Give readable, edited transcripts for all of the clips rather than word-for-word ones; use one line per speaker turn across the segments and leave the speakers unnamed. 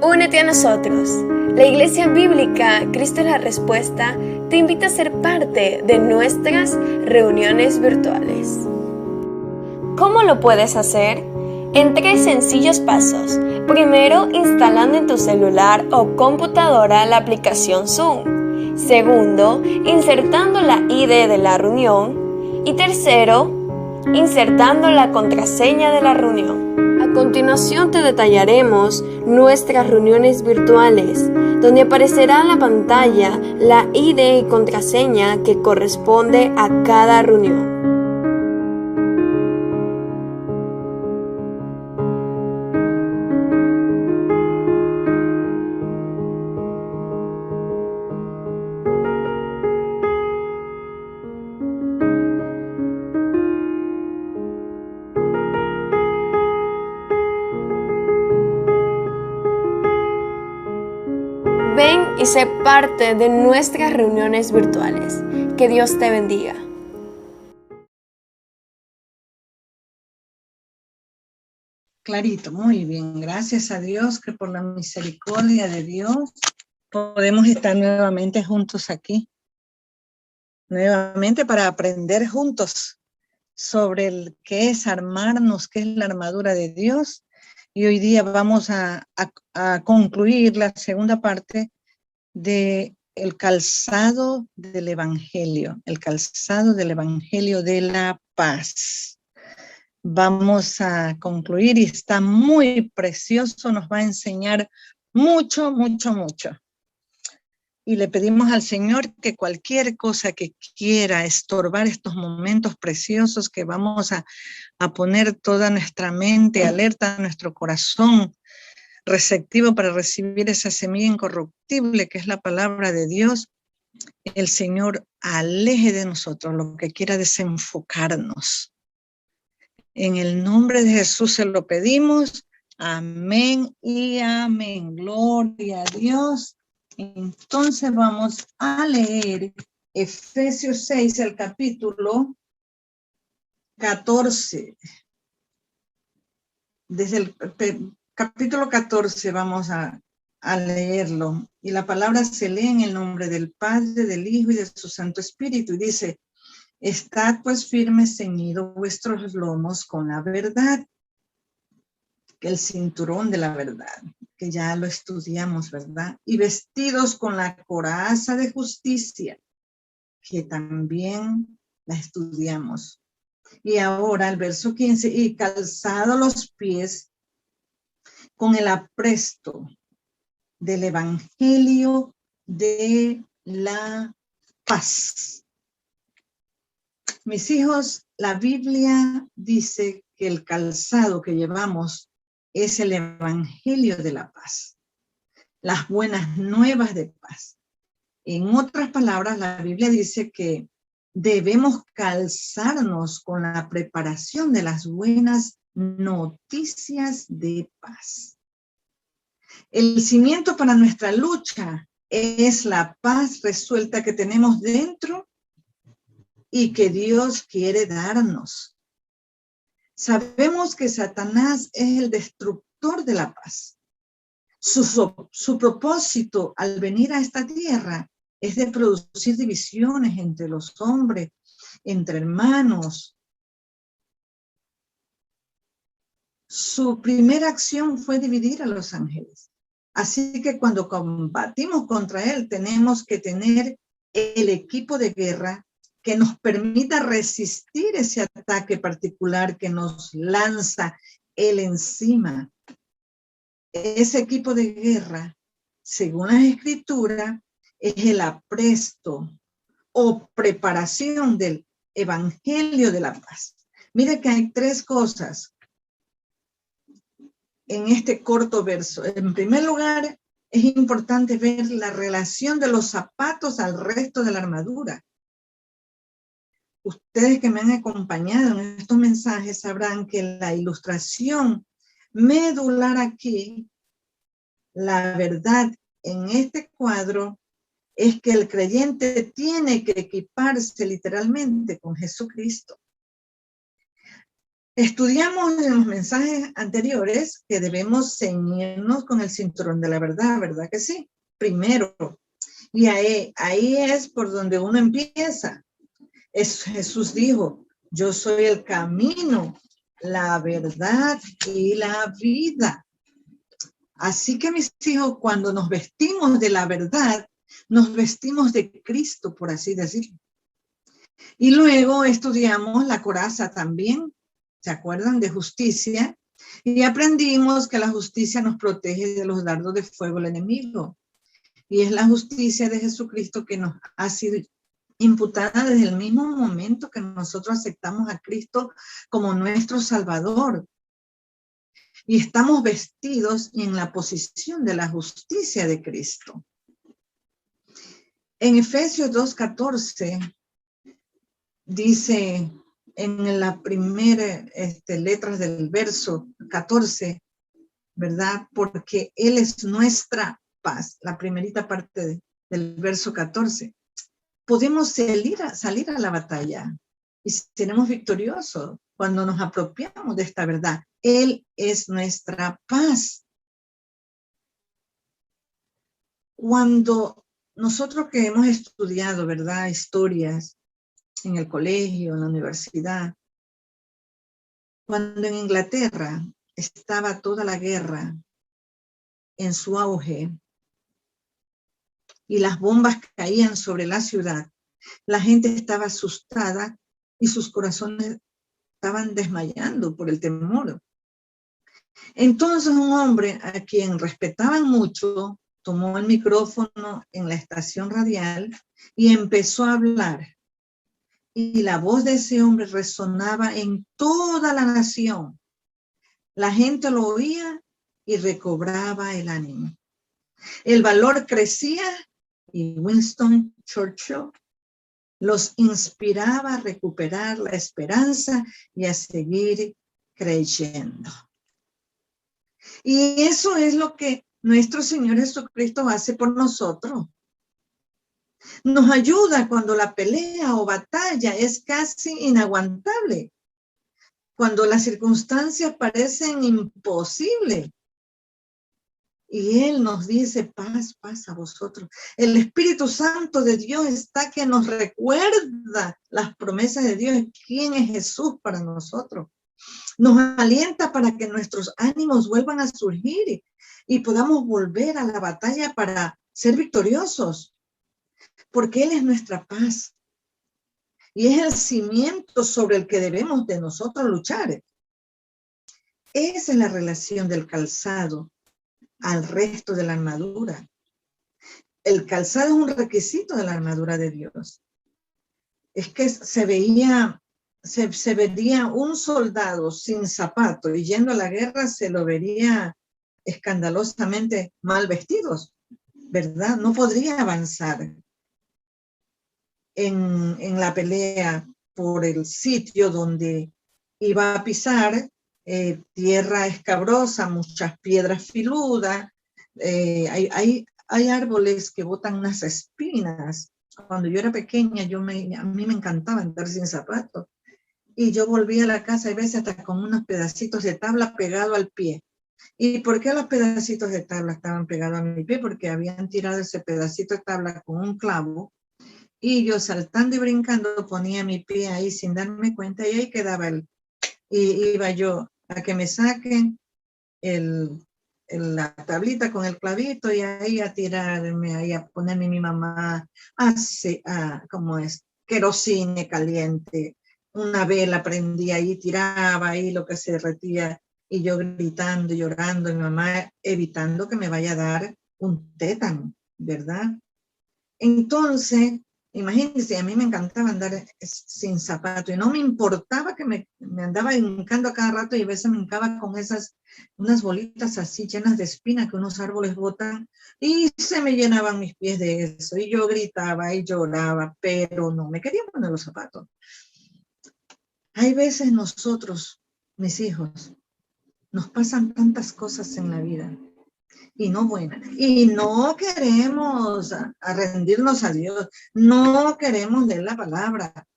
Únete a nosotros. La Iglesia Bíblica Cristo es la Respuesta te invita a ser parte de nuestras reuniones virtuales. ¿Cómo lo puedes hacer? En 3 sencillos pasos. Primero, instalando en tu celular o computadora la aplicación Zoom. Segundo, insertando la ID de la reunión. Y tercero, insertando la contraseña de la reunión. A continuación te detallaremos nuestras reuniones virtuales, donde aparecerá en la pantalla la ID y contraseña que corresponde a cada reunión. Ven y sé parte de nuestras reuniones virtuales. Que Dios te bendiga.
Clarito, muy bien. Gracias a Dios que por la misericordia de Dios podemos estar nuevamente juntos aquí. Nuevamente para aprender juntos sobre qué es armarnos, qué es la armadura de Dios. Y hoy día vamos a concluir la segunda parte de el calzado del Evangelio, el calzado del Evangelio de la paz. Vamos a concluir y está muy precioso, nos va a enseñar mucho, mucho, mucho. Y le pedimos al Señor que cualquier cosa que quiera estorbar estos momentos preciosos, que vamos a poner toda nuestra mente alerta, nuestro corazón receptivo para recibir esa semilla incorruptible que es la palabra de Dios, el Señor aleje de nosotros lo que quiera desenfocarnos. En el nombre de Jesús se lo pedimos. Amén y amén. Gloria a Dios. Entonces vamos a leer Efesios 6, el capítulo 14. Desde el capítulo 14 vamos a leerlo. Y la palabra se lee en el nombre del Padre, del Hijo y de su Santo Espíritu. Y dice: estad pues firmes, ceñidos vuestros lomos con la verdad, que el cinturón de la verdad, que ya lo estudiamos, ¿verdad? Y vestidos con la coraza de justicia, que también la estudiamos. Y ahora el verso 15, y calzado los pies con el apresto del Evangelio de la paz. Mis hijos, la Biblia dice que el calzado que llevamos es el Evangelio de la paz, las buenas nuevas de paz. En otras palabras, la Biblia dice que debemos calzarnos con la preparación de las buenas noticias de paz. El cimiento para nuestra lucha es la paz resuelta que tenemos dentro y que Dios quiere darnos. Sabemos que Satanás es el destructor de la paz. Su propósito al venir a esta tierra es de producir divisiones entre los hombres, entre hermanos. Su primera acción fue dividir a los ángeles. Así que cuando combatimos contra él, tenemos que tener el equipo de guerra que nos permita resistir ese ataque particular que nos lanza él encima. Ese equipo de guerra, según las escrituras, es el apresto o preparación del Evangelio de la paz. Mire que hay 3 cosas en este corto verso. En primer lugar, es importante ver la relación de los zapatos al resto de la armadura. Ustedes que me han acompañado en estos mensajes sabrán que la ilustración medular aquí, la verdad en este cuadro, es que el creyente tiene que equiparse literalmente con Jesucristo. Estudiamos en los mensajes anteriores que debemos ceñirnos con el cinturón de la verdad, ¿verdad que sí? Primero. Y ahí es por donde uno empieza. Jesús dijo, yo soy el camino, la verdad y la vida. Así que mis hijos, cuando nos vestimos de la verdad, nos vestimos de Cristo, por así decirlo. Y luego estudiamos la coraza también, ¿se acuerdan? De justicia. Y aprendimos que la justicia nos protege de los dardos de fuego del enemigo. Y es la justicia de Jesucristo que nos ha sido imputada desde el mismo momento que nosotros aceptamos a Cristo como nuestro Salvador. Y estamos vestidos en la posición de la justicia de Cristo. En Efesios 2:14 dice en la primera letras del verso 14, ¿verdad? Porque Él es nuestra paz, la primerita parte del verso 14. Podemos salir a la batalla y seremos victoriosos cuando nos apropiamos de esta verdad. Él es nuestra paz. Cuando nosotros que hemos estudiado, ¿verdad? Historias en el colegio, en la universidad, cuando en Inglaterra estaba toda la guerra en su auge y las bombas caían sobre la ciudad, la gente estaba asustada y sus corazones estaban desmayando por el temor. Entonces un hombre a quien respetaban mucho tomó el micrófono en la estación radial y empezó a hablar. Y la voz de ese hombre resonaba en toda la nación. La gente lo oía y recobraba el ánimo. El valor crecía y Winston Churchill los inspiraba a recuperar la esperanza y a seguir creyendo. Y eso es lo que nuestro Señor Jesucristo hace por nosotros. Nos ayuda cuando la pelea o batalla es casi inaguantable, cuando las circunstancias parecen imposibles. Y Él nos dice, paz, paz a vosotros. El Espíritu Santo de Dios está que nos recuerda las promesas de Dios. ¿Quién es Jesús para nosotros? Nos alienta para que nuestros ánimos vuelvan a surgir y podamos volver a la batalla para ser victoriosos. Porque Él es nuestra paz. Y es el cimiento sobre el que debemos de nosotros luchar. Esa es la relación del calzado al resto de la armadura. El calzado es un requisito de la armadura de Dios. Es que se vería un soldado sin zapato y yendo a la guerra, se lo vería escandalosamente mal vestidos, ¿verdad? No podría avanzar en la pelea por el sitio donde iba a pisar. Tierra escabrosa, muchas piedras filudas, hay árboles que botan unas espinas. Cuando yo era pequeña, a mí me encantaba andar sin zapatos. Y yo volvía a la casa, a veces hasta con unos pedacitos de tabla pegado al pie. ¿Y por qué los pedacitos de tabla estaban pegados a mi pie? Porque habían tirado ese pedacito de tabla con un clavo. Y yo saltando y brincando ponía mi pie ahí sin darme cuenta y ahí quedaba y iba yo a que me saquen la tablita con el clavito y ahí a tirarme, ahí a ponerme mi mamá, como es, querosene caliente, una vela prendía ahí, tiraba ahí lo que se derretía y yo gritando, llorando, mi mamá evitando que me vaya a dar un tétano, ¿verdad? Entonces, imagínense, a mí me encantaba andar sin zapato y no me importaba que me andaba hincando a cada rato y a veces me hincaba con unas bolitas así llenas de espinas que unos árboles botan y se me llenaban mis pies de eso y yo gritaba y lloraba, pero no me quería poner los zapatos. Hay veces nosotros, mis hijos, nos pasan tantas cosas en la vida y no buenas. Y no queremos rendirnos a Dios. No queremos leer la palabra.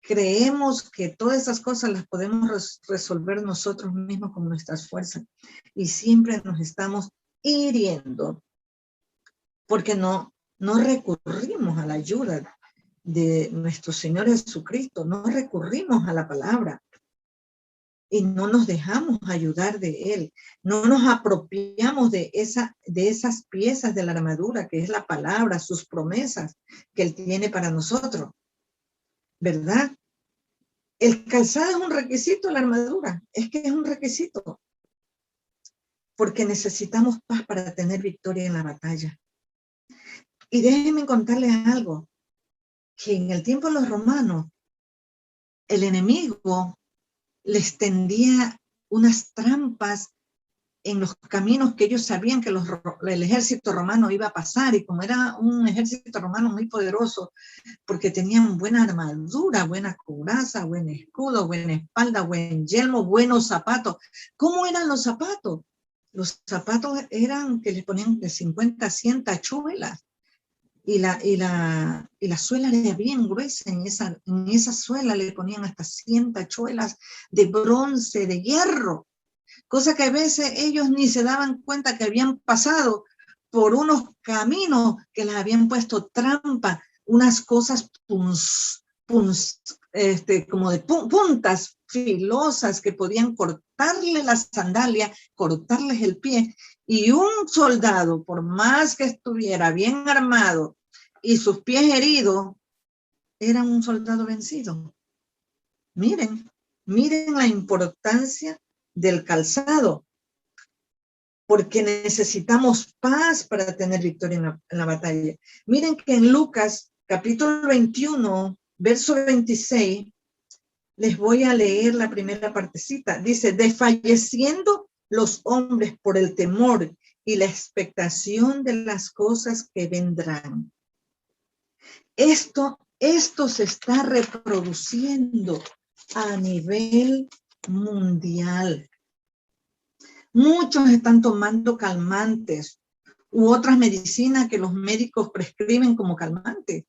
creemos que todas esas cosas las podemos resolver nosotros mismos con nuestras fuerzas y siempre nos estamos hiriendo porque no recurrimos a la ayuda de nuestro Señor Jesucristo, no recurrimos a la palabra y no nos dejamos ayudar de Él, no nos apropiamos de esas piezas de la armadura que es la palabra, sus promesas que Él tiene para nosotros, ¿verdad? El calzado es un requisito, la armadura, es que es un requisito, porque necesitamos paz para tener victoria en la batalla. Y déjenme contarles algo, que en el tiempo de los romanos, el enemigo les tendía unas trampas en los caminos que ellos sabían que el ejército romano iba a pasar, y como era un ejército romano muy poderoso, porque tenían buena armadura, buena couraza, buen escudo, buena espalda, buen yelmo, buenos zapatos. ¿Cómo eran los zapatos? Los zapatos eran que les ponían de 50 a 100 tachuelas, y la suela era bien gruesa, en esa suela le ponían hasta 100 tachuelas de bronce, de hierro, cosa que a veces ellos ni se daban cuenta que habían pasado por unos caminos que les habían puesto trampa, unas cosas como de puntas filosas que podían cortarle la sandalia, cortarles el pie, y un soldado, por más que estuviera bien armado y sus pies heridos, era un soldado vencido. Miren la importancia del calzado, porque necesitamos paz para tener victoria en la batalla. Miren que en Lucas, capítulo 21, verso 26, les voy a leer la primera partecita. Dice, desfalleciendo los hombres por el temor y la expectación de las cosas que vendrán. Esto se está reproduciendo a nivel mundial. Muchos están tomando calmantes u otras medicinas que los médicos prescriben como calmantes.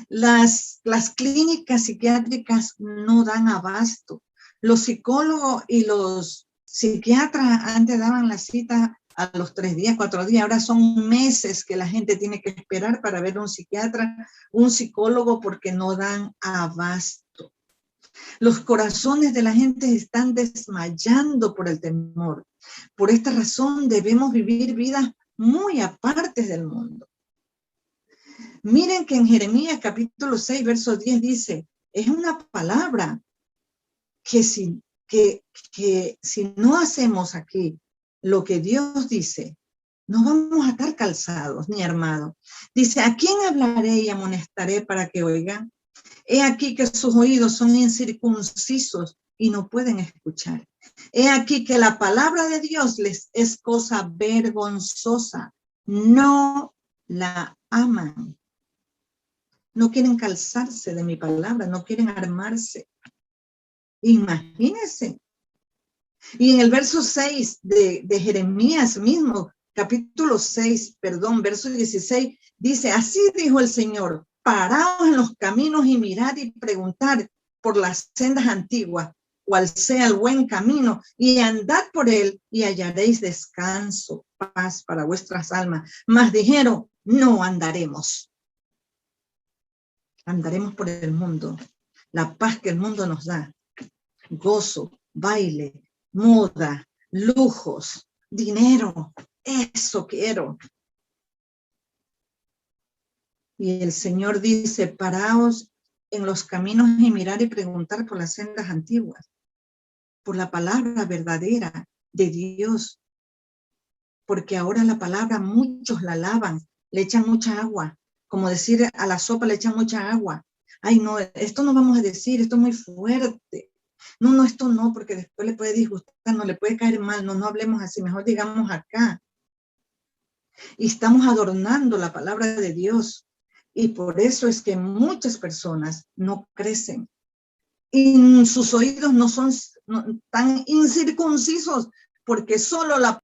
Las clínicas psiquiátricas no dan abasto. Los psicólogos y los psiquiatras antes daban la cita a los 3 días, 4 días. Ahora son meses que la gente tiene que esperar para ver a un psiquiatra, un psicólogo, porque no dan abasto. Los corazones de la gente están desmayando por el temor. Por esta razón debemos vivir vidas muy apartes del mundo. Miren que en Jeremías capítulo 6, verso 10 dice, es una palabra que si no hacemos aquí lo que Dios dice, no vamos a estar calzados ni armados. Dice, ¿a quién hablaré y amonestaré para que oigan? He aquí que sus oídos son incircuncisos y no pueden escuchar. He aquí que la palabra de Dios les es cosa vergonzosa. No la aman. No quieren calzarse de mi palabra, no quieren armarse. Imagínense. Y en el verso 6 de Jeremías mismo, capítulo 6, perdón, verso 16, dice, así dijo el Señor, paraos en los caminos y mirad y preguntad por las sendas antiguas, cuál sea el buen camino, y andad por él y hallaréis descanso, paz para vuestras almas. Mas dijeron, no andaremos. Andaremos por el mundo, la paz que el mundo nos da, gozo, baile, moda, lujos, dinero, eso quiero. Y el Señor dice, paraos en los caminos y mirar y preguntar por las sendas antiguas, por la palabra verdadera de Dios, porque ahora la palabra muchos la lavan, le echan mucha agua, como decir a la sopa le echan mucha agua. Ay, no, esto no vamos a decir, esto es muy fuerte. No, esto no, porque después le puede disgustar, no le puede caer mal, no hablemos así, mejor digamos acá. Y estamos adornando la palabra de Dios. Y por eso es que muchas personas no crecen. Y sus oídos no son tan incircuncisos, porque solo la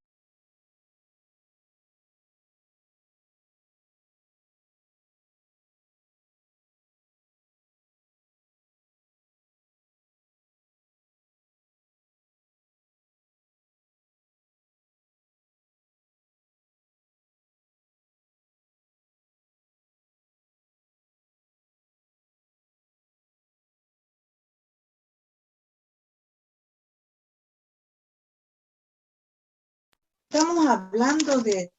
estamos hablando de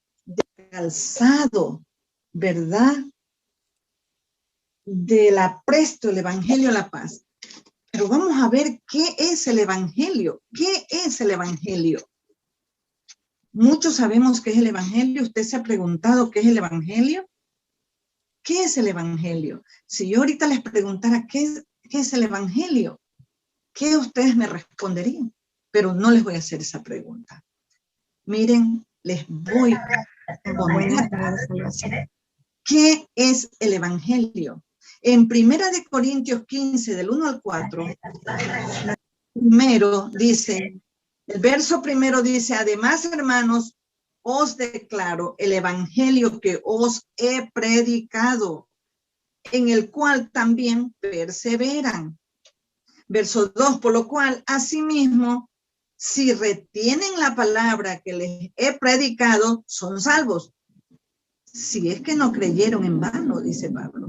calzado, ¿verdad? Del apresto, el Evangelio de la paz. Pero vamos a ver qué es el Evangelio. ¿Qué es el Evangelio? Muchos sabemos qué es el Evangelio. ¿Usted se ha preguntado qué es el Evangelio? ¿Qué es el Evangelio? Si yo ahorita les preguntara qué es el Evangelio, ¿qué ustedes me responderían? Pero no les voy a hacer esa pregunta. Miren, les voy a responder. ¿Qué es el Evangelio? En 1 Corintios 15, del 1 al 4, primero dice, el verso primero dice, además, hermanos, os declaro el Evangelio que os he predicado, en el cual también perseveran. Verso 2, por lo cual, asimismo, si retienen la palabra que les he predicado, son salvos. Si es que no creyeron en vano, dice Pablo.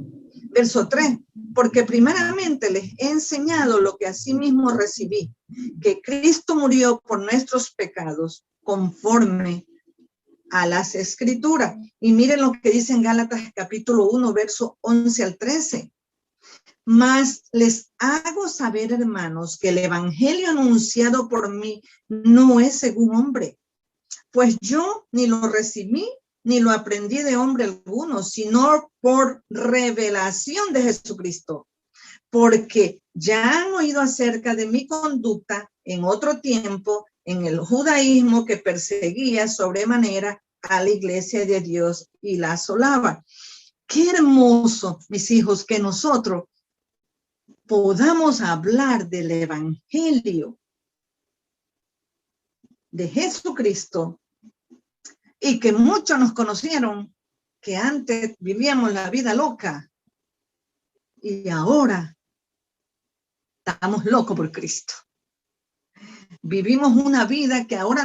Verso 3, porque primeramente les he enseñado lo que asimismo recibí, que Cristo murió por nuestros pecados, conforme a las Escrituras. Y miren lo que dice en Gálatas capítulo 1, verso 11 al 13. Mas les hago saber, hermanos, que el evangelio anunciado por mí no es según hombre, pues yo ni lo recibí ni lo aprendí de hombre alguno, sino por revelación de Jesucristo. Porque ya han oído acerca de mi conducta en otro tiempo en el judaísmo, que perseguía sobremanera a la iglesia de Dios y la asolaba. Qué hermoso, mis hijos, que nosotros podamos hablar del evangelio de Jesucristo, y que muchos nos conocieron que antes vivíamos la vida loca y ahora estamos locos por Cristo. Vivimos una vida que ahora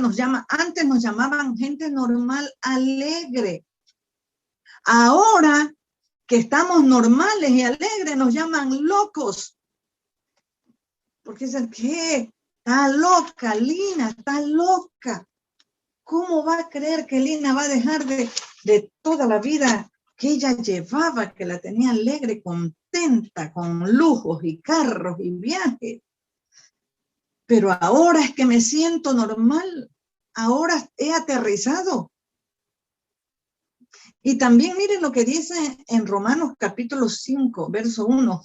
antes nos llamaban gente normal, alegre. Ahora que estamos normales y alegres nos llaman locos. Porque dicen, ¿qué? Está loca, Lina, está loca. ¿Cómo va a creer que Lina va a dejar de toda la vida que ella llevaba, que la tenía alegre, contenta, con lujos y carros y viajes? Pero ahora es que me siento normal, ahora he aterrizado. Y también miren lo que dice en Romanos capítulo 5, verso 1,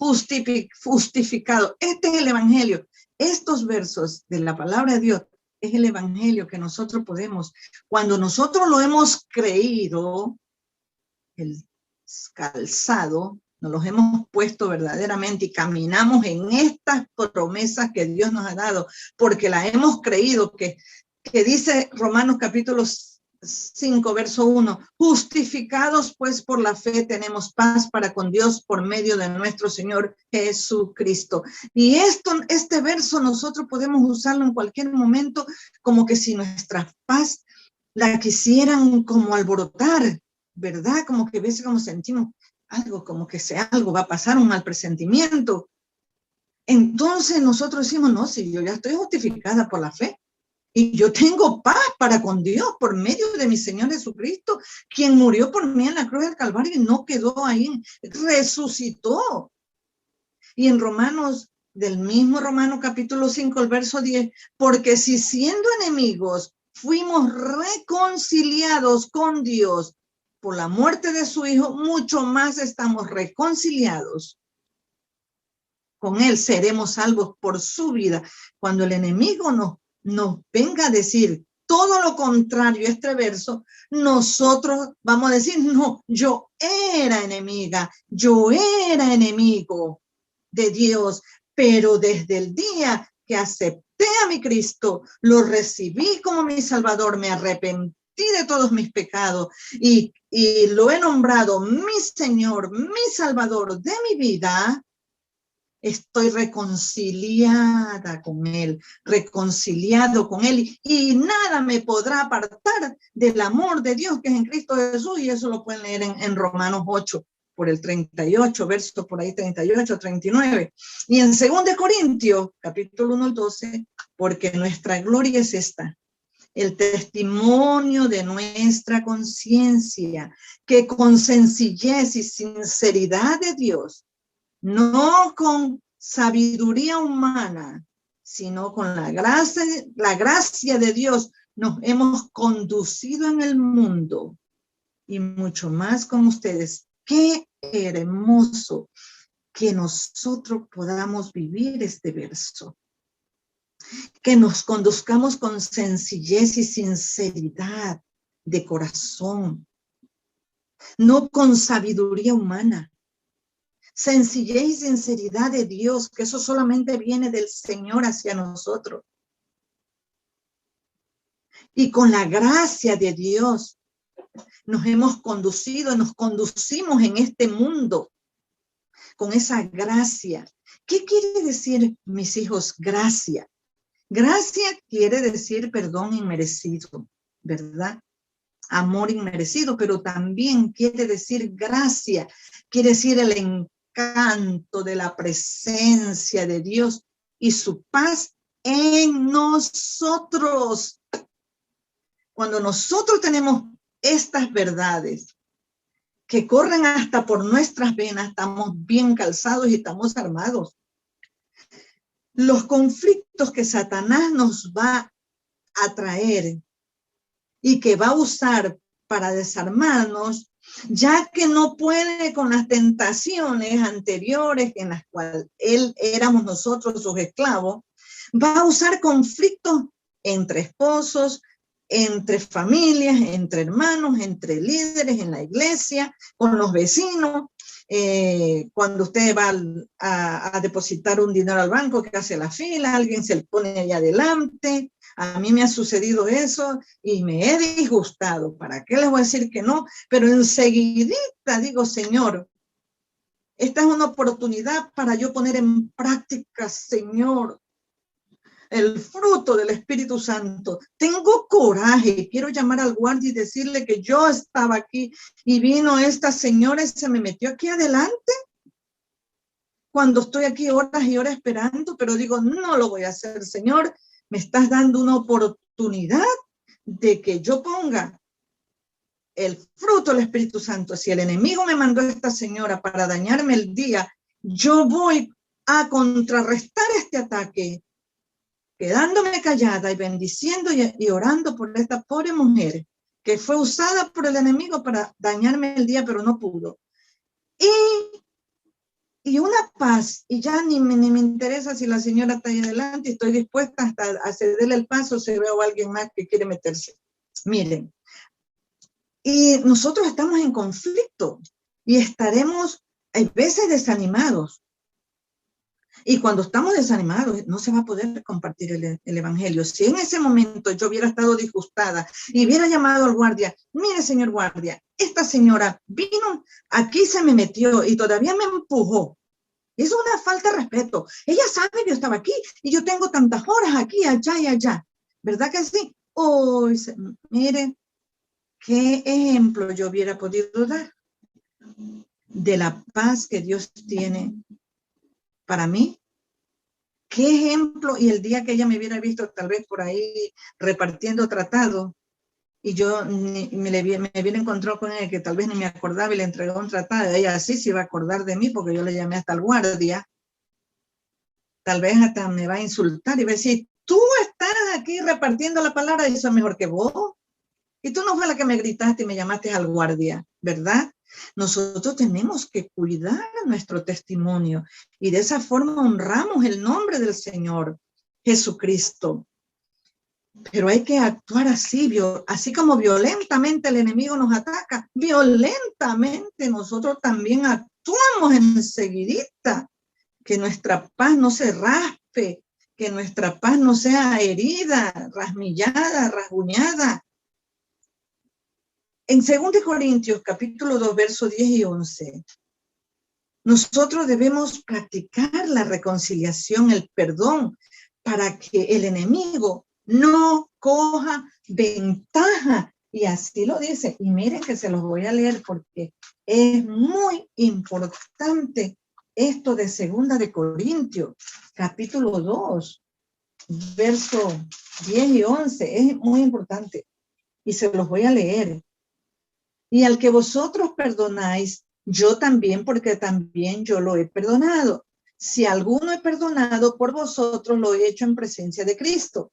justificado. Este es el evangelio. Estos versos de la palabra de Dios es el evangelio que nosotros podemos, cuando nosotros lo hemos creído, el calzado, nos los hemos puesto verdaderamente y caminamos en estas promesas que Dios nos ha dado, porque la hemos creído, que dice Romanos capítulo 5, verso 1, justificados pues por la fe tenemos paz para con Dios por medio de nuestro Señor Jesucristo. Y este verso nosotros podemos usarlo en cualquier momento, como que si nuestra paz la quisieran como alborotar, ¿verdad? Como que a veces como sentimos algo, como que algo va a pasar, un mal presentimiento. Entonces nosotros decimos, no, si yo ya estoy justificada por la fe, y yo tengo paz para con Dios por medio de mi Señor Jesucristo, quien murió por mí en la cruz del Calvario y no quedó ahí, resucitó. Y en Romanos, del mismo Romanos capítulo 5, el verso 10, porque si siendo enemigos fuimos reconciliados con Dios por la muerte de su Hijo, mucho más estamos reconciliados con Él, seremos salvos por su vida. Cuando el enemigo nos venga a decir todo lo contrario a este verso, nosotros vamos a decir, no, yo era enemiga, yo era enemigo de Dios, pero desde el día que acepté a mi Cristo, lo recibí como mi Salvador, me arrepentí de todos mis pecados y lo he nombrado mi Señor, mi Salvador de mi vida, estoy reconciliada con Él, reconciliado con Él, y nada me podrá apartar del amor de Dios que es en Cristo Jesús, y eso lo pueden leer en Romanos 8, por el 38, versos por ahí 38, 39. Y en 2 Corintios, capítulo 1 al 12, porque nuestra gloria es esta, el testimonio de nuestra conciencia, que con sencillez y sinceridad de Dios, no con sabiduría humana, sino con la gracia de Dios, nos hemos conducido en el mundo y mucho más con ustedes. Qué hermoso que nosotros podamos vivir este verso, que nos conduzcamos con sencillez y sinceridad de corazón, no con sabiduría humana. Sencillez y sinceridad de Dios, que eso solamente viene del Señor hacia nosotros. Y con la gracia de Dios nos hemos conducido, nos conducimos en este mundo con esa gracia. ¿Qué quiere decir, mis hijos, gracia? Gracia quiere decir perdón inmerecido, ¿verdad? Amor inmerecido, pero también quiere decir gracia, quiere decir el encanto de la presencia de Dios y su paz en nosotros. Cuando nosotros tenemos estas verdades que corren hasta por nuestras venas, estamos bien calzados y estamos armados. Los conflictos que Satanás nos va a traer y que va a usar para desarmarnos, ya que no puede con las tentaciones anteriores en las cuales éramos nosotros sus esclavos, va a usar conflictos entre esposos, entre familias, entre hermanos, entre líderes en la iglesia, con los vecinos. Cuando usted va a depositar un dinero al banco, que hace la fila, alguien se le pone ahí adelante. A mí me ha sucedido eso y me he disgustado. ¿Para qué les voy a decir que no? Pero enseguidita digo, Señor, esta es una oportunidad para yo poner en práctica, Señor, el fruto del Espíritu Santo. Tengo coraje, quiero llamar al guardia y decirle que yo estaba aquí y vino esta señora y se me metió aquí adelante cuando estoy aquí horas y horas esperando, pero digo, no lo voy a hacer, Señor, me estás dando una oportunidad de que yo ponga el fruto del Espíritu Santo. Si el enemigo me mandó a esta señora para dañarme el día, yo voy a contrarrestar este ataque quedándome callada y bendiciendo y orando por esta pobre mujer que fue usada por el enemigo para dañarme el día, pero no pudo. Y una paz, y ya ni me interesa si la señora está ahí adelante, estoy dispuesta hasta a cederle el paso si veo a alguien más que quiere meterse. Miren, y nosotros estamos en conflicto y estaremos a veces desanimados. Y cuando estamos desanimados, no se va a poder compartir el evangelio. Si en ese momento yo hubiera estado disgustada y hubiera llamado al guardia, mire, señor guardia, esta señora vino, aquí se me metió y todavía me empujó. Es una falta de respeto. Ella sabe que yo estaba aquí y yo tengo tantas horas aquí, allá y allá. ¿Verdad que sí? Oh, mire, qué ejemplo yo hubiera podido dar de la paz que Dios tiene para mí. ¿Qué ejemplo? Y el día que ella me hubiera visto tal vez por ahí repartiendo tratado y yo me hubiera encontrado con ella que tal vez ni me acordaba y le entregó un tratado, ella sí se iba a acordar de mí porque yo le llamé hasta el guardia. Tal vez hasta me va a insultar y va a decir, tú estás aquí repartiendo la palabra y eso es mejor que vos. Y tú no fue la que me gritaste y me llamaste al guardia, ¿verdad? Nosotros tenemos que cuidar nuestro testimonio y de esa forma honramos el nombre del Señor Jesucristo. Pero hay que actuar así como violentamente el enemigo nos ataca, violentamente nosotros también actuamos enseguidita, que nuestra paz no se raspe, que nuestra paz no sea herida, rasmillada, rasguñada. En 2 Corintios, capítulo 2, versos 10 y 11, nosotros debemos practicar la reconciliación, el perdón, para que el enemigo no coja ventaja. Y así lo dice. Y miren que se los voy a leer porque es muy importante esto de 2 Corintios, capítulo 2. verso 10 y 11, es muy importante y se los voy a leer. Y al que vosotros perdonáis, yo también, porque también yo lo he perdonado. Si alguno he perdonado por vosotros, lo he hecho en presencia de Cristo,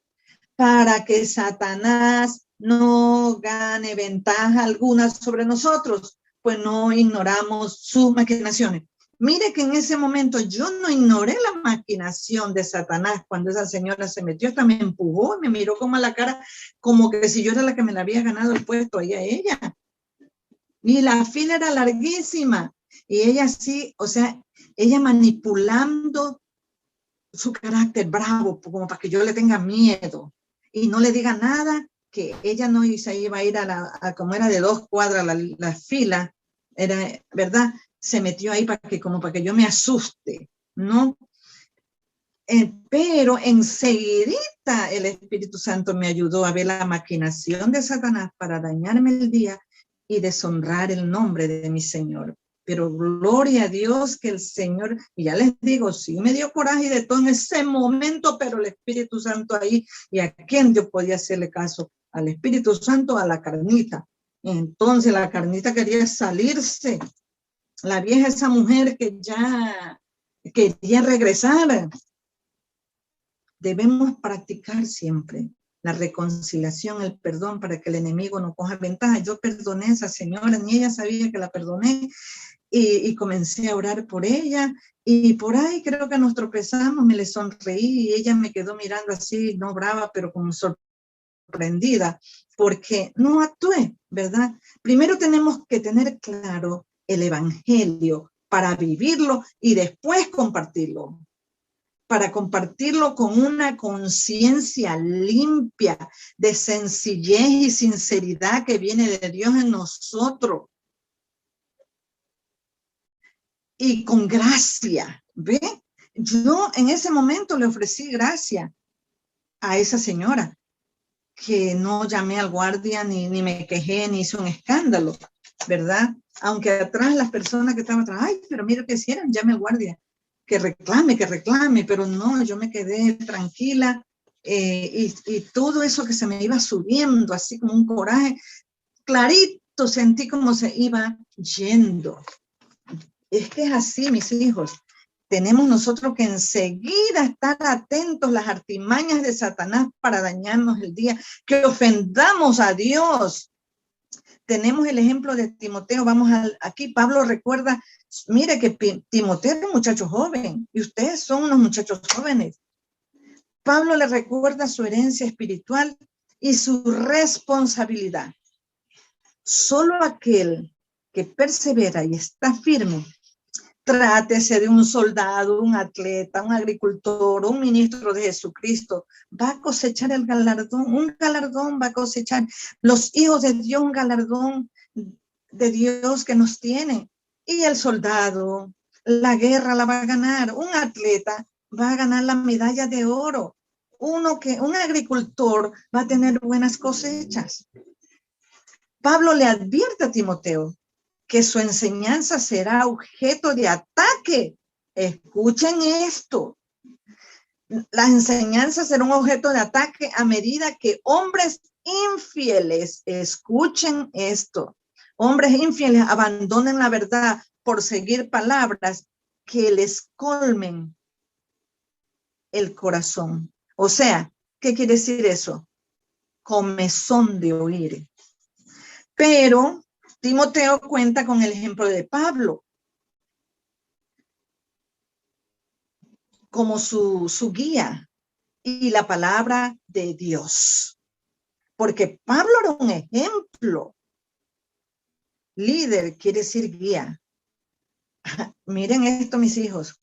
para que Satanás no gane ventaja alguna sobre nosotros, pues no ignoramos sus maquinaciones. Mire que en ese momento yo no ignoré la maquinación de Satanás cuando esa señora se metió, hasta me empujó, me miró como a la cara, como que si yo era la que me la había ganado el puesto, ella. Y la fila era larguísima. Y ella sí, o sea, ella manipulando su carácter bravo, como para que yo le tenga miedo y no le diga nada, que ella no se iba a ir como era de 2 cuadras la fila, era, ¿verdad? Se metió ahí como para que yo me asuste, ¿no? Pero enseguidita el Espíritu Santo me ayudó a ver la maquinación de Satanás para dañarme el día y deshonrar el nombre de mi Señor. Pero gloria a Dios que el Señor, y ya les digo, sí me dio coraje de todo en ese momento, pero el Espíritu Santo ahí, ¿y a quién yo podía hacerle caso? Al Espíritu Santo, a la carnita. Entonces la carnita quería salirse. La vieja, esa mujer que ya quería regresar. Debemos practicar siempre la reconciliación, el perdón, para que el enemigo no coja ventaja. Yo perdoné a esa señora, ni ella sabía que la perdoné, y comencé a orar por ella, y por ahí creo que nos tropezamos, me le sonreí, y ella me quedó mirando así, no brava, pero como sorprendida, porque no actué, ¿verdad? Primero tenemos que tener claro el evangelio para vivirlo y después compartirlo. Para compartirlo con una conciencia limpia, de sencillez y sinceridad que viene de Dios en nosotros. Y con gracia, ¿ve? Yo en ese momento le ofrecí gracia a esa señora, que no llamé al guardia, ni me quejé, ni hice un escándalo, ¿verdad? Aunque atrás las personas que estaban atrás, ay, pero mira que hicieron, llame al guardia. Que reclame, pero no, yo me quedé tranquila, y todo eso que se me iba subiendo, así como un coraje, clarito sentí como se iba yendo. Es que es así, mis hijos. Tenemos nosotros que enseguida estar atentos a las artimañas de Satanás para dañarnos el día, que ofendamos a Dios. Tenemos el ejemplo de Timoteo. Vamos aquí, Pablo recuerda, mire que Timoteo es un muchacho joven y ustedes son unos muchachos jóvenes. Pablo le recuerda su herencia espiritual y su responsabilidad. Solo aquel que persevera y está firme, trátese de un soldado, un atleta, un agricultor, un ministro de Jesucristo, va a cosechar el galardón, un galardón va a cosechar. Los hijos de Dios, un galardón de Dios que nos tiene. Y el soldado, la guerra la va a ganar. Un atleta va a ganar la medalla de oro. Un agricultor va a tener buenas cosechas. Pablo le advierte a Timoteo que su enseñanza será objeto de ataque. Escuchen esto. La enseñanza será un objeto de ataque a medida que hombres infieles, escuchen esto, hombres infieles abandonen la verdad por seguir palabras que les colmen el corazón. O sea, ¿qué quiere decir eso? Comezón de oír. Pero Timoteo cuenta con el ejemplo de Pablo como su guía y la palabra de Dios. Porque Pablo era un ejemplo. Líder quiere decir guía. Miren esto, mis hijos.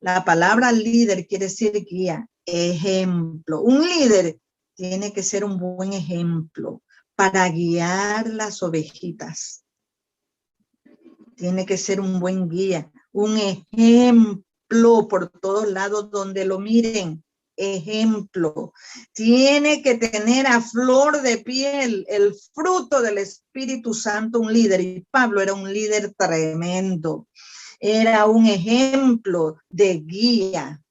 La palabra líder quiere decir guía, ejemplo. Un líder tiene que ser un buen ejemplo para guiar las ovejitas. Tiene que ser un buen guía, un ejemplo por todos lados donde lo miren. Ejemplo. Tiene que tener a flor de piel el fruto del Espíritu Santo, un líder. Y Pablo era un líder tremendo. Era un ejemplo de guía.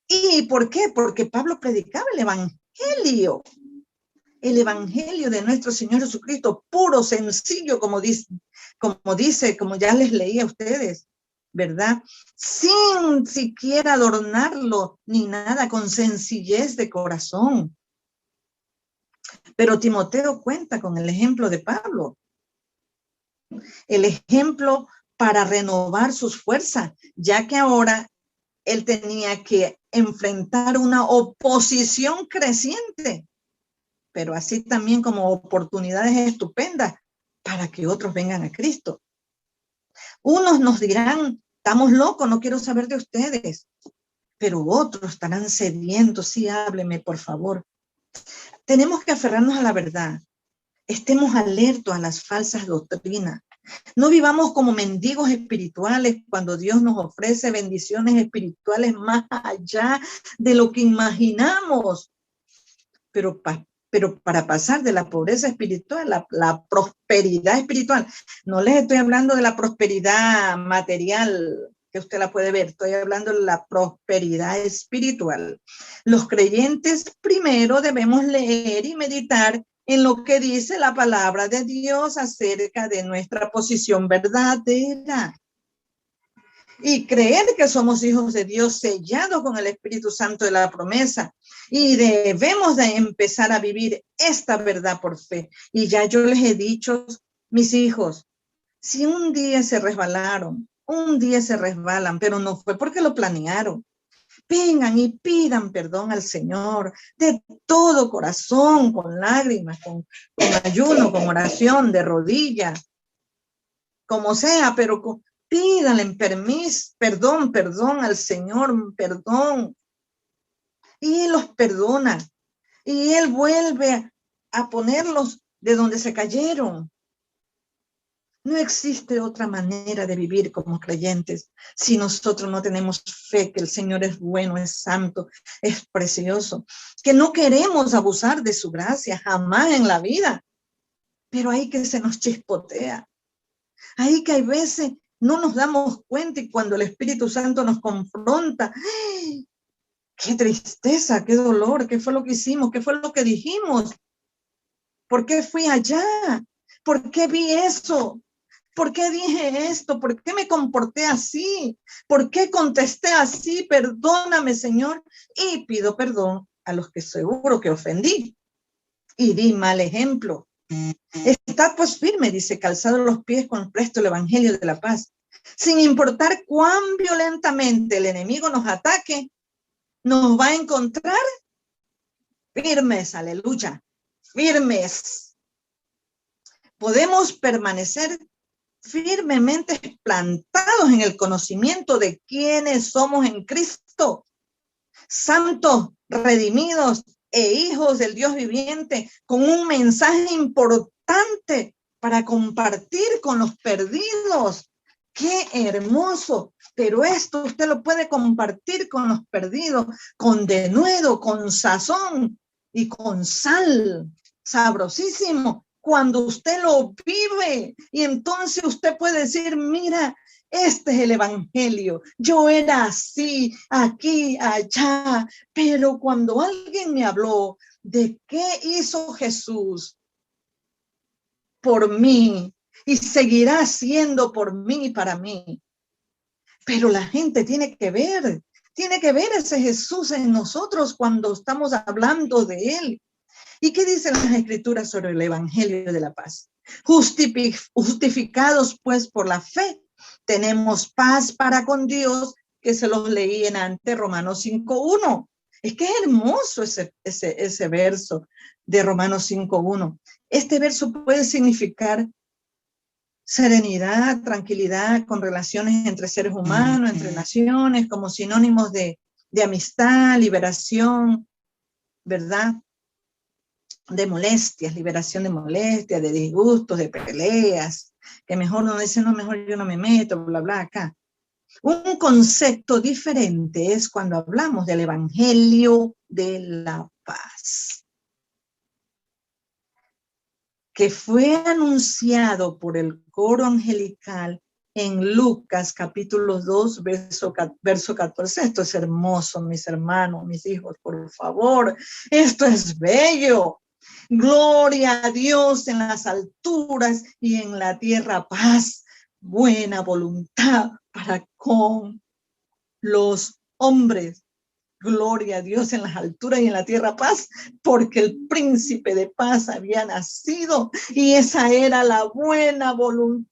¿Y por qué? Porque Pablo predicaba el evangelio de nuestro Señor Jesucristo, puro, sencillo, como ya les leí a ustedes, ¿verdad? Sin siquiera adornarlo ni nada, con sencillez de corazón. Pero Timoteo cuenta con el ejemplo de Pablo, el ejemplo para renovar sus fuerzas, ya que ahora él tenía que enfrentar una oposición creciente, pero así también como oportunidades estupendas para que otros vengan a Cristo. Unos nos dirán, estamos locos, no quiero saber de ustedes, pero otros estarán sedientos, sí, hábleme, por favor. Tenemos que aferrarnos a la verdad. Estemos alertos a las falsas doctrinas. No vivamos como mendigos espirituales cuando Dios nos ofrece bendiciones espirituales más allá de lo que imaginamos. Pero para pasar de la pobreza espiritual a la prosperidad espiritual, no les estoy hablando de la prosperidad material, que usted la puede ver, estoy hablando de la prosperidad espiritual. Los creyentes primero debemos leer y meditar en lo que dice la palabra de Dios acerca de nuestra posición verdadera y creer que somos hijos de Dios sellados con el Espíritu Santo de la promesa, y debemos de empezar a vivir esta verdad por fe. Y ya yo les he dicho, mis hijos, si un día se resbalaron, un día se resbalan, pero no fue porque lo planearon, vengan y pidan perdón al Señor de todo corazón, con lágrimas, con ayuno, con oración, de rodillas, como sea, pero pídanle perdón al Señor, perdón. Y Él los perdona. Y Él vuelve a ponerlos de donde se cayeron. No existe otra manera de vivir como creyentes si nosotros no tenemos fe que el Señor es bueno, es santo, es precioso, que no queremos abusar de su gracia jamás en la vida, pero ahí que se nos chispotea, ahí que hay veces no nos damos cuenta y cuando el Espíritu Santo nos confronta, ¡ay! Qué tristeza, qué dolor, qué fue lo que hicimos, qué fue lo que dijimos, por qué fui allá, por qué vi eso. ¿Por qué dije esto? ¿Por qué me comporté así? ¿Por qué contesté así? Perdóname, Señor. Y pido perdón a los que seguro que ofendí y di mal ejemplo. Estad pues firme, dice, calzado los pies con presto el evangelio de la paz. Sin importar cuán violentamente el enemigo nos ataque, nos va a encontrar firmes, aleluya, firmes. Podemos permanecer firmemente plantados en el conocimiento de quiénes somos en Cristo, santos, redimidos e hijos del Dios viviente, con un mensaje importante para compartir con los perdidos. ¡Qué hermoso! Pero esto usted lo puede compartir con los perdidos, con denuedo, con sazón y con sal, sabrosísimo, cuando usted lo vive. Y entonces usted puede decir, mira, este es el evangelio. Yo era así, aquí, allá, pero cuando alguien me habló de qué hizo Jesús por mí y seguirá haciendo por mí y para mí, pero la gente tiene que ver ese Jesús en nosotros cuando estamos hablando de él. ¿Y qué dicen las escrituras sobre el evangelio de la paz? Justificados pues por la fe, tenemos paz para con Dios, que se los leí en antes, Romanos 5:1. Es que es hermoso ese verso de Romanos 5:1. Este verso puede significar serenidad, tranquilidad con relaciones entre seres humanos, entre naciones, como sinónimos de amistad, liberación, ¿verdad? De molestias, liberación de molestias, de disgustos, de peleas, que mejor no dice, no, mejor yo no me meto, bla, bla, acá. Un concepto diferente es cuando hablamos del evangelio de la paz, que fue anunciado por el coro angelical en Lucas capítulo 2, verso 14. Esto es hermoso, mis hermanos, mis hijos, por favor. Esto es bello. Gloria a Dios en las alturas y en la tierra paz, buena voluntad para con los hombres. Gloria a Dios en las alturas y en la tierra paz, porque el príncipe de paz había nacido y esa era la buena voluntad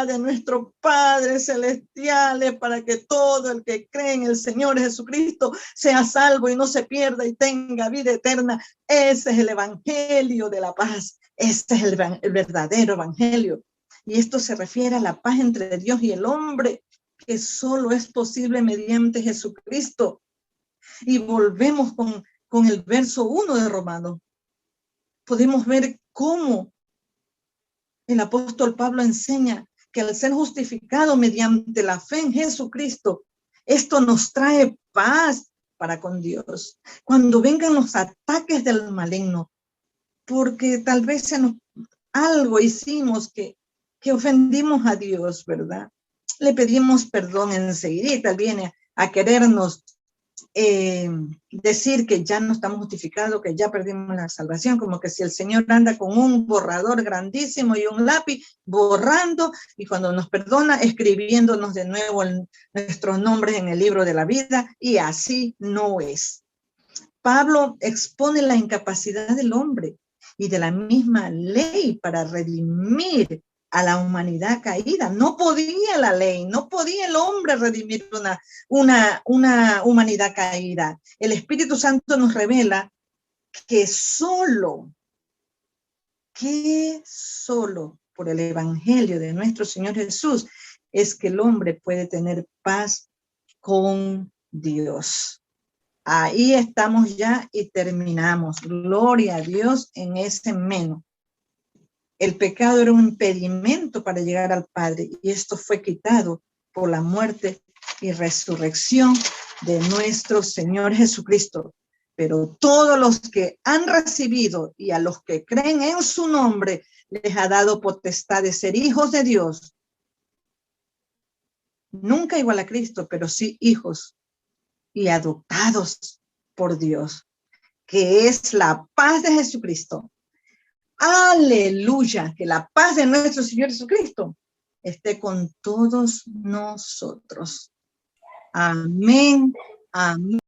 de nuestro Padre Celestial para que todo el que cree en el Señor Jesucristo sea salvo y no se pierda y tenga vida eterna. Ese es el evangelio de la paz. Este es el verdadero evangelio. Y esto se refiere a la paz entre Dios y el hombre, que solo es posible mediante Jesucristo. Y volvemos con el verso 1 de Romanos. Podemos ver cómo el apóstol Pablo enseña que al ser justificado mediante la fe en Jesucristo, esto nos trae paz para con Dios. Cuando vengan los ataques del maligno, porque tal vez algo hicimos que ofendimos a Dios, ¿verdad? Le pedimos perdón enseguida, viene a querernos decir que ya no estamos justificados, que ya perdimos la salvación, como que si el Señor anda con un borrador grandísimo y un lápiz borrando, y cuando nos perdona, escribiéndonos de nuevo nuestros nombres en el libro de la vida, y así no es. Pablo expone la incapacidad del hombre y de la misma ley para redimir a la humanidad caída. No podía la ley, no podía el hombre redimir una humanidad caída. El Espíritu Santo nos revela que solo por el evangelio de nuestro Señor Jesús es que el hombre puede tener paz con Dios. Ahí estamos ya y terminamos. Gloria a Dios en ese menos. El pecado era un impedimento para llegar al Padre y esto fue quitado por la muerte y resurrección de nuestro Señor Jesucristo. Pero todos los que han recibido y a los que creen en su nombre les ha dado potestad de ser hijos de Dios. Nunca igual a Cristo, pero sí hijos y adoptados por Dios, que es la paz de Jesucristo. Aleluya, que la paz de nuestro Señor Jesucristo esté con todos nosotros. Amén, amén.